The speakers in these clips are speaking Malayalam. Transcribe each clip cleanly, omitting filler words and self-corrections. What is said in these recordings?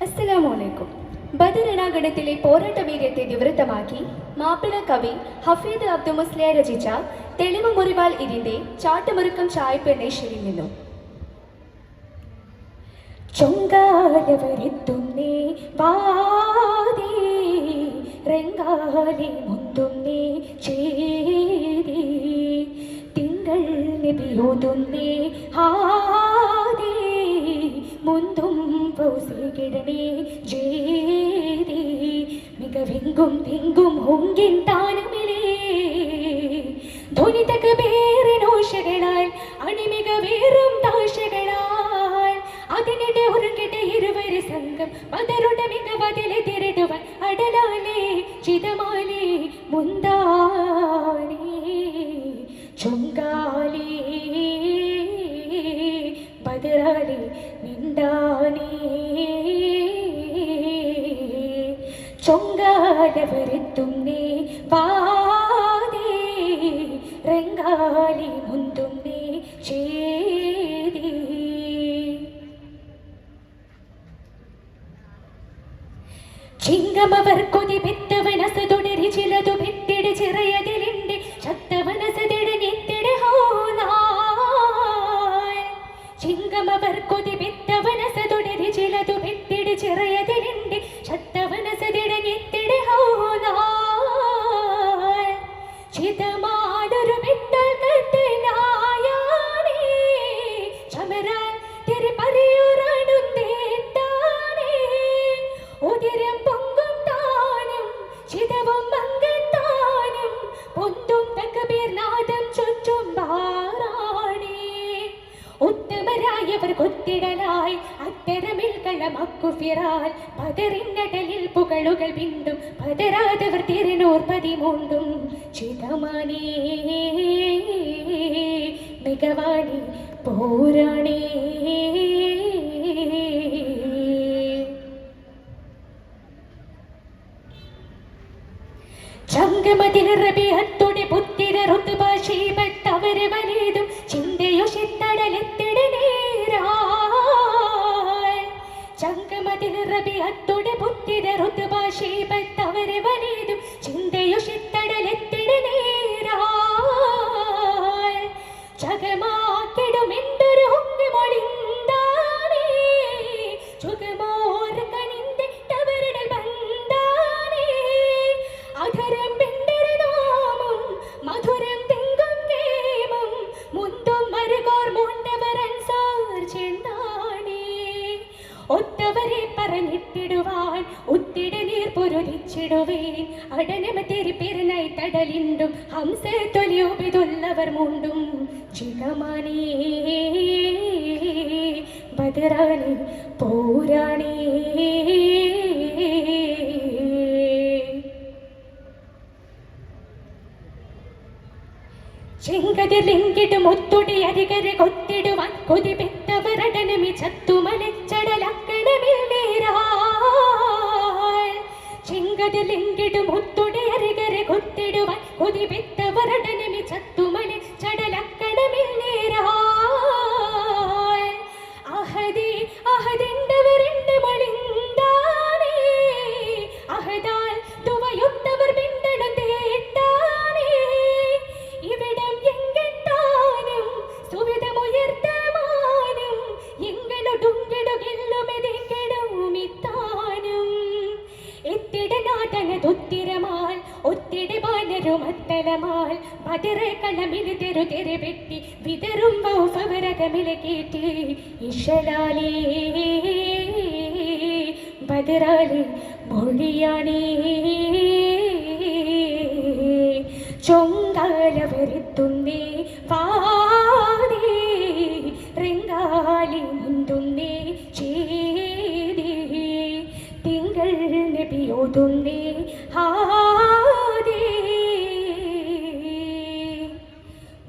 അസ്സലാമലൈക്കും. ബദരണാഗണത്തിലെ പോരാട്ട വീര്യത്തെ നിവൃത്തമാക്കി മാപ്പിള കവി ഹഫീദ് അബ്ദു മുസ്ലിയാർ രചിച്ച തെളിവ് മുറിവാൽ ഇതിന്റെ ചാട്ടുമുറുക്കം ചായപ്പെണ്ണെ ശരിഞ്ഞു. ചൊങ്കാലവരെത്തുന്നേ വാദേ റെങ്കാലി മുന്തുന്നേ ചേരി തിങ്കൾ നബിയോതുന്നേ ഹാദേ മുന്തും പൗസികിടനേ ജേരി മികവെങ്കും തിങ്കും ഹുങ്കിൻ താനമിലേ ധ്വനിതക വേറിനോഷകളാൽ അണിമികവേറും ദാശകളാൽ അതിനിടെ ഒരുക്കിട്ട് ഇരുവര് സംഘം പതരുടെ മികവതിലെ തിരടുവാൻ അടലാലേ ചിതമാലേ മുന്താനേ ചുങ്കാലേ ബദറാലേ നിന്താനേ ചൊങ്കാലവരെത്തുന്നേ വാദേ റെങ്കാലി മുന്തുന്നേ ചേരി ചിങ്കമവർ കൊതി പെത്തവനസതൊടരി ചിലതു പെത്തിട് ചിറയതിലിണ്ട് ശക്തവനസതിട് നിത്തിട് ഹോനാൾ ചിങ്കമവർ കൊതി പെത്തവനസതൊടരി ചിലതു പെത്തിട് ചിറയതിലിണ്ട് ശക്തവനസതിട് നിത്തിട് ഹോനാൾ ചിതമാടൊരു വിട്ടൽ കത്തനായാണേ ചമരാൻ തിരി പരിയുറാടുന്നേ താനേ ഉദിരം പൊങ്കും താനും ചിതവും മങ്കത്താനും പൊന്തും തകബീർ നാദം ചുറ്റും ബാറാണേ ഉത്തമരായവർ കൊത്തിടലായി അത്തരമിൽ കളമക്കുഫിറാൽ പതറിന്നടലിൽ പുകളുകൾ ബിന്ദും പതരാതവർ തിരുനൂർ പതിമൂണ്ടും ചിതമാനേ മികവാണി പോരാണേ ചങ്കമതിലറബിഹത്തോടെ പുത്തിര ഋതുഭാഷീപത്തവര് വലേതും ചിന്തയൊഷിത്തടലെത്തിട നേരാൽ ചങ്കമതിലറബിഹത്തോടെ പുത്തിര ഋതുഭാഷീപത്തവര് വലേതും ചിന്തയൊഷിത്തടലെത്തിട നേരാൽ ചകമാക്കിടുമെന്തൊരു ഹുങ്കുമൊളിന്താനേ ചുകമോർ കനിന്റെ തവരിടൽ ബന്ധാനേ അധരം പിണ്ടരനാമം മധുരം തിങ്കും കേമം മുന്തും മരുകോർ മൂണ്ടവരൻ സാർ ചെണ്ടാണേ ഒത്തവരെ പറഞ്ഞിട്ടിടുവാൻ ഒത്തിട നീർ പൊരുതിച്ചിടുവേൻ അടനമ തെരി പെരുന്നായി തടലിണ്ടും ഹംസ തൊലിയുപിതുള്ളവർ മൂണ്ടും ചികമാനേ ബദറാണേ പോരാണേ ചെങ്കതിർലിങ്കിടും ഒത്തുടി അരികരെ കൊത്തിടുവാൻ കൊതി പെത്തവരടനമി ചത്തുമലച്ചടലക്കണമിൽ നേരാൽ ചെങ്കതിർലിങ്കിടും ഒത്തുടി അരികരെ കൊത്തിടുവാൻ കൊതി പെത്തവരടനമി ചത്തുമലച്ചടലക്കണമിൽ നേരാൽ അഹദി അഹദിണ്ടവരെണ്ട് മൊളിന്താനേ അഹദാൽ തുവയുത്തവർ പിണ്ടണം തേട്ടാനേ ഇവിടം എങ്കെട്ടാനും സുവിധമുയർത്തമാനും എങ്ങളൊടുങ്കിടുകില്ലുമെതിങ്കിടുമിത്താനും എത്തിട നാട്ടനതൊത്തിരമാൽ ഒത്തിട ബാനരുമത്തലമാൽ ബദറ കളമില് തെരു തെരു വെട്ടി വിതറും ബൗഫവരകമില് കേട്ടി ഇഷലാലേ ബദറാലേ മൊഴിയാണേ ചൊങ്കാലവരെത്തുന്നേ വാദേ റെങ്കാലി മുന്തുന്നേ ചേരി തിങ്കൾ നബിയോതുന്നേ ഹാദേ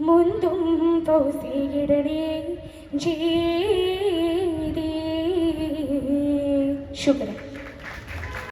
മുന്തും പൗസിയിടണേ ജേരി. ശുക്രൻ.